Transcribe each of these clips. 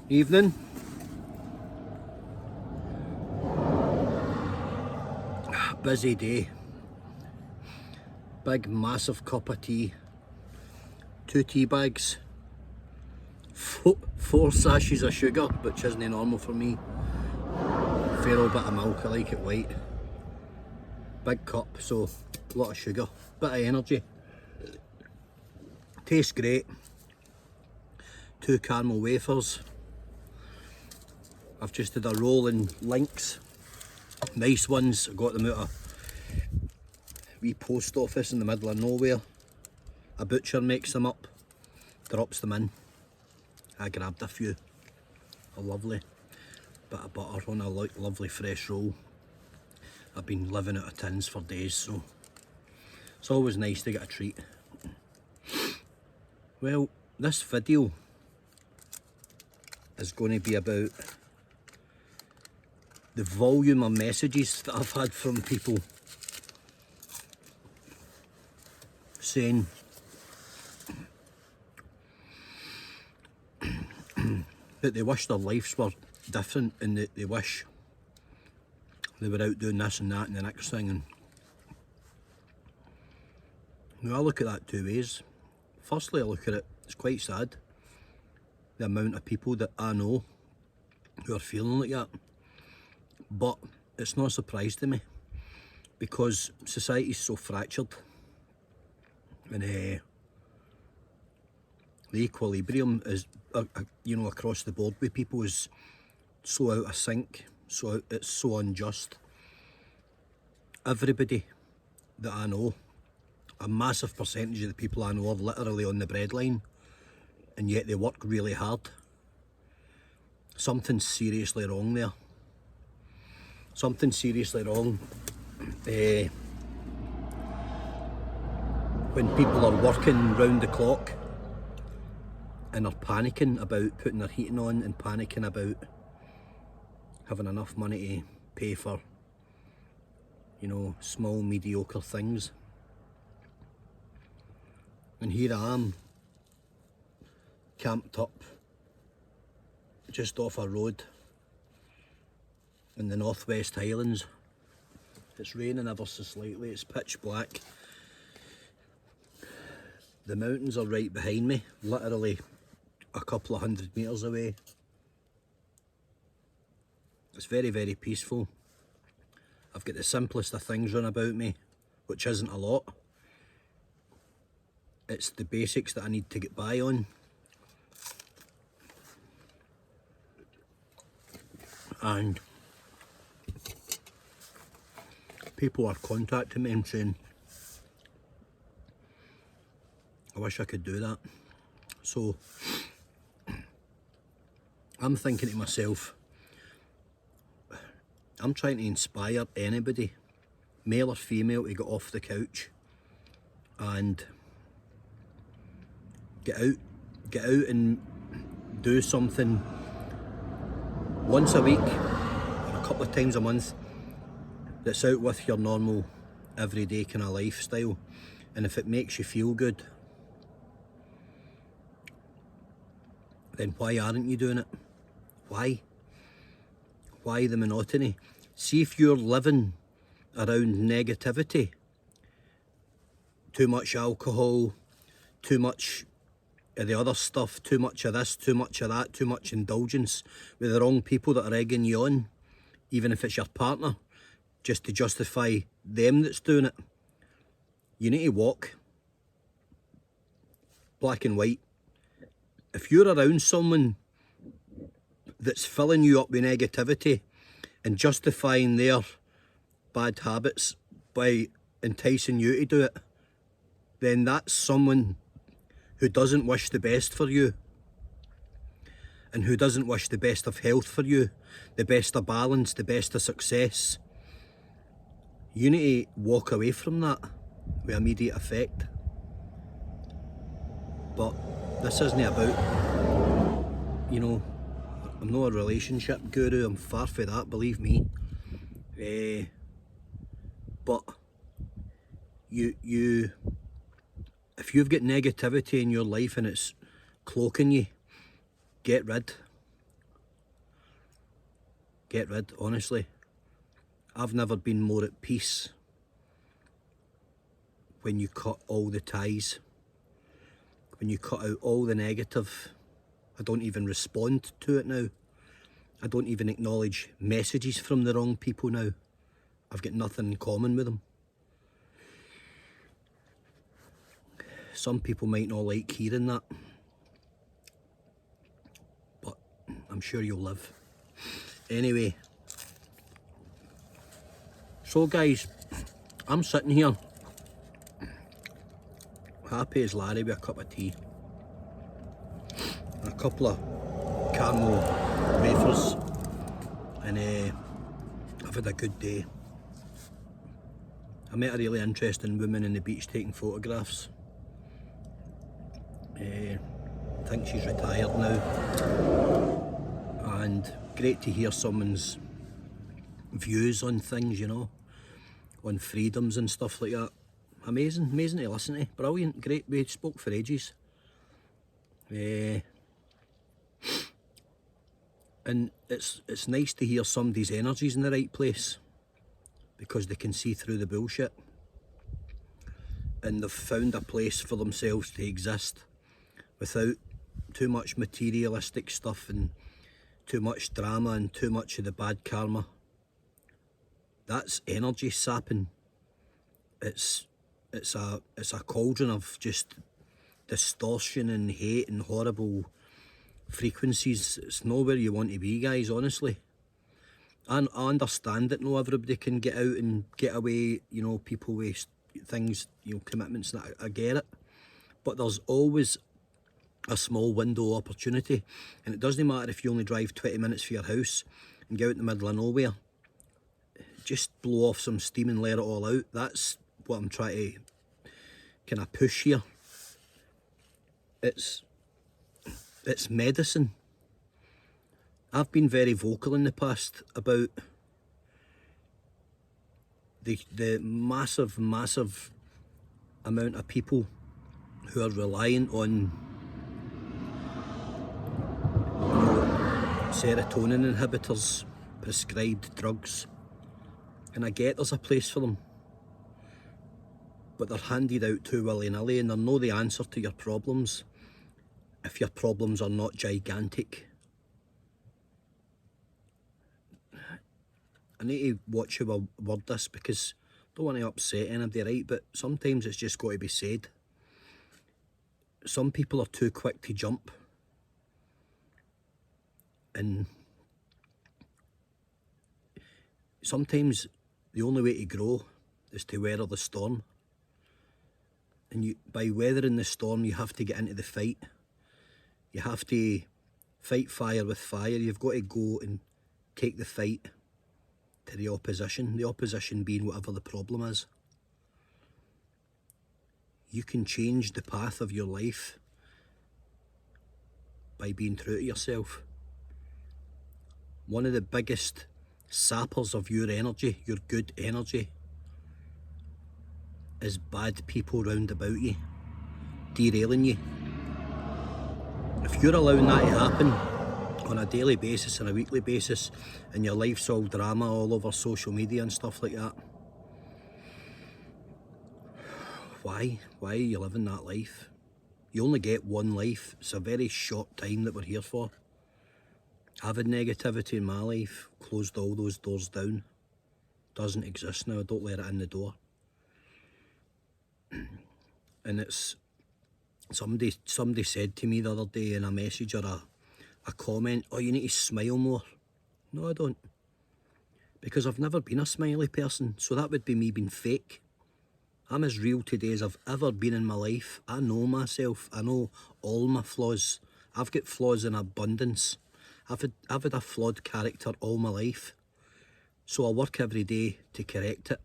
Evening. Busy day. Big massive cup of tea. 2 tea bags. 4 sachets of sugar, which isn't normal for me. Fair old bit of milk, I like it white. Big cup, so a lot of sugar. Bit of energy. Tastes great. 2 caramel wafers. I've just had a roll in Lynx. Nice ones. I got them out of a wee post office in the middle of nowhere. A butcher makes them up, drops them in. I grabbed a few. A lovely bit of butter on a lovely fresh roll. I've been living out of tins for days, so it's always nice to get a treat. Well, this video is going to be about the volume of messages that I've had from people saying that they wish their lives were different and that they wish they were out doing this and that and the next thing. And now I look at that 2 ways. Firstly, I look at it, it's quite sad, the amount of people that I know who are feeling like that. But it's not a surprise to me, because society's so fractured and the equilibrium is, you know, across the board with people is so out of sync, so it's so unjust. Everybody that I know, a massive percentage of the people I know are literally on the breadline, and yet they work really hard. Something's seriously wrong there. Something seriously wrong when people are working round the clock and are panicking about putting their heating on and panicking about having enough money to pay for, you know, small mediocre things. And here I am, camped up just off a road in the Northwest Highlands. It's raining ever so slightly, it's pitch black. The mountains are right behind me, literally a couple of 100 metres away. It's very, very peaceful. I've got the simplest of things run about me, which isn't a lot. It's the basics that I need to get by on. And people are contacting me and saying, I wish I could do that. So I'm thinking to myself, I'm trying to inspire anybody, male or female, to get off the couch and get out and do something once a week or a couple of times a month that's out with your normal everyday kind of lifestyle. And if it makes you feel good, then why aren't you doing it? Why the monotony? See if you're living around negativity, too much alcohol, too much of the other stuff, too much of this, too much of that, too much indulgence with the wrong people that are egging you on, even if it's your partner, just to justify them that's doing it. You need to walk black and white. If you're around someone that's filling you up with negativity and justifying their bad habits by enticing you to do it, then that's someone who doesn't wish the best for you and who doesn't wish the best of health for you, the best of balance, the best of success. You need to walk away from that with immediate effect. But this isn't about, you know, I'm not a relationship guru, I'm far from that, believe me. But you If you've got negativity in your life and it's cloaking you, get rid. Get rid, honestly. I've never been more at peace when you cut all the ties, when you cut out all the negative. I don't even respond to it now. I don't even acknowledge messages from the wrong people now. I've got nothing in common with them. Some people might not like hearing that, but I'm sure you'll live. Anyway, so guys, I'm sitting here, happy as Larry with a cup of tea and a couple of caramel wafers, and I've had a good day. I met a really interesting woman in the beach taking photographs. I think she's retired now, and great to hear someone's views on things, you know, on freedoms and stuff like that. Amazing to listen to. Brilliant, great. We spoke for ages. And it's nice to hear somebody's energy's in the right place, because they can see through the bullshit and they've found a place for themselves to exist without too much materialistic stuff and too much drama and too much of the bad karma. That's energy sapping. It's a cauldron of just distortion and hate and horrible frequencies. It's not where you want to be, guys, honestly. And I understand that not everybody can get out and get away, you know, people waste things, you know, commitments, and I get it. But there's always a small window of opportunity, and it doesn't matter if you only drive 20 minutes for your house and go out in the middle of nowhere. Just blow off some steam and let it all out. That's what I'm trying to kind of push here. It's medicine. I've been very vocal in the past about the massive amount of people who are reliant on, you know, serotonin inhibitors, prescribed drugs, and I get there's a place for them, but they're handed out too willy-nilly, and they're not the answer to your problems if your problems are not gigantic. I need to watch how I word this, because I don't want to upset anybody, right? But sometimes it's just got to be said. Some people are too quick to jump, and sometimes the only way to grow is to weather the storm. And by weathering the storm, you have to get into the fight. You have to fight fire with fire. You've got to go and take the fight to the opposition being whatever the problem is. You can change the path of your life by being true to yourself. One of the biggest sappers of your energy, your good energy, is bad people round about you, derailing you. If you're allowing that to happen on a daily basis and a weekly basis, and your life's all drama all over social media and stuff like that, why are you living that life? You only get one life. It's a very short time that we're here for. I've had negativity in my life, closed all those doors down. Doesn't exist now. I don't let it in the door. And it's somebody said to me the other day in a message or a comment, oh, you need to smile more. No, I don't, because I've never been a smiley person, so that would be me being fake. I'm as real today as I've ever been in my life. I know myself. I know all my flaws. I've got flaws in abundance. I've had a flawed character all my life, so I work every day to correct it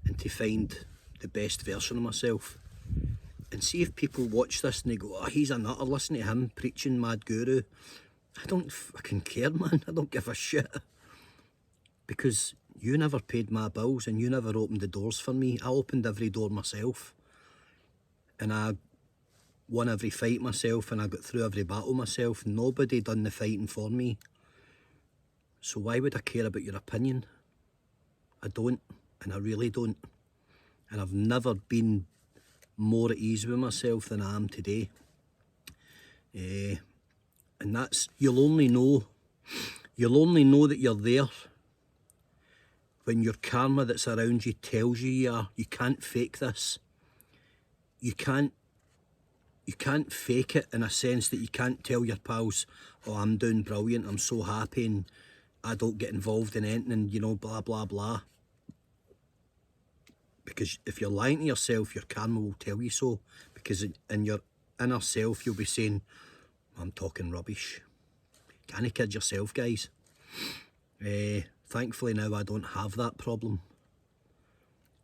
and to find the best version of myself. And see if people watch this and they go, oh, he's a nutter, listen to him preaching mad guru. I don't fucking care, man. I don't give a shit. Because you never paid my bills and you never opened the doors for me. I opened every door myself. and I won every fight myself, and I got through every battle myself. Nobody done the fighting for me. So why would I care about your opinion? I don't, and I really don't. And I've never been more at ease with myself than I am today. And that's, you'll only know that you're there when your karma that's around you tells you you are. You can't fake this. You can't fake it, in a sense that you can't tell your pals, oh, I'm doing brilliant, I'm so happy, and I don't get involved in anything, and you know, blah blah blah. Because if you're lying to yourself, your karma will tell you so. Because in your inner self, you'll be saying, I'm talking rubbish. Can't kid yourself, guys. Thankfully now I don't have that problem.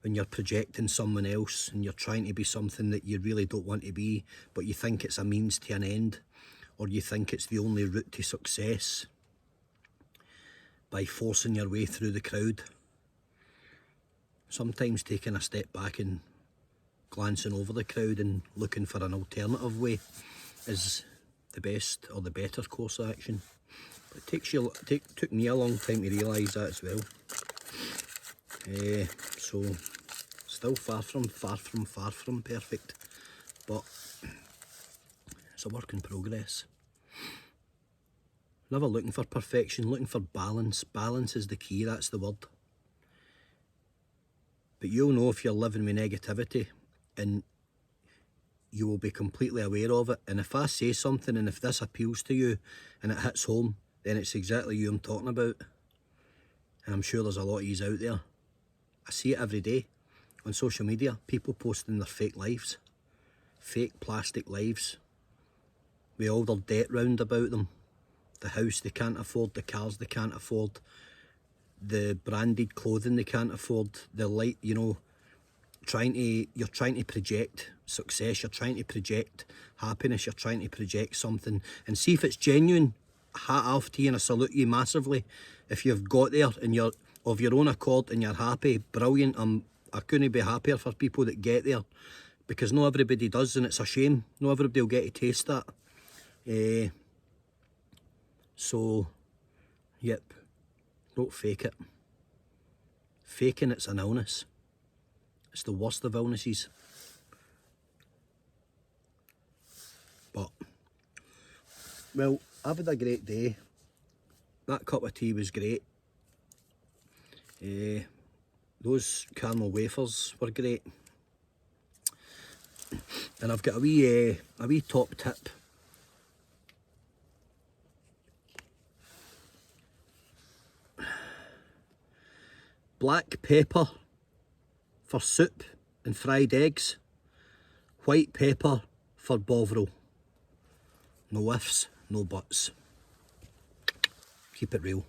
When you're projecting someone else and you're trying to be something that you really don't want to be, but you think it's a means to an end, or you think it's the only route to success, by forcing your way through the crowd. Sometimes taking a step back and glancing over the crowd and looking for an alternative way is the best or the better course of action. But it took me a long time to realise that as well. So still far from perfect, but it's a work in progress. Never looking for perfection, looking for balance. Balance is the key, that's the word. But you'll know if you're living with negativity, and you will be completely aware of it. And if I say something, and if this appeals to you and it hits home, then it's exactly you I'm talking about. And I'm sure there's a lot of yous out there. I see it every day on social media, people posting their fake lives, fake plastic lives, with all their debt round about them, the house they can't afford, the cars they can't afford, the branded clothing they can't afford, the light, you know, you're trying to project success, you're trying to project happiness, you're trying to project something, and see if it's genuine. Hat off to you, and I salute you massively. If you've got there and you're of your own accord and you're happy, brilliant. I couldn't be happier for people that get there, because not everybody does, and it's a shame. Not everybody will get to taste that. So, yep, don't fake it. Faking it's an illness. It's the worst of illnesses. But, well, I've had a great day. That cup of tea was great. Those caramel wafers were great. And I've got a wee top tip. Black pepper for soup and fried eggs. White pepper for Bovril. No ifs, no buts. Keep it real.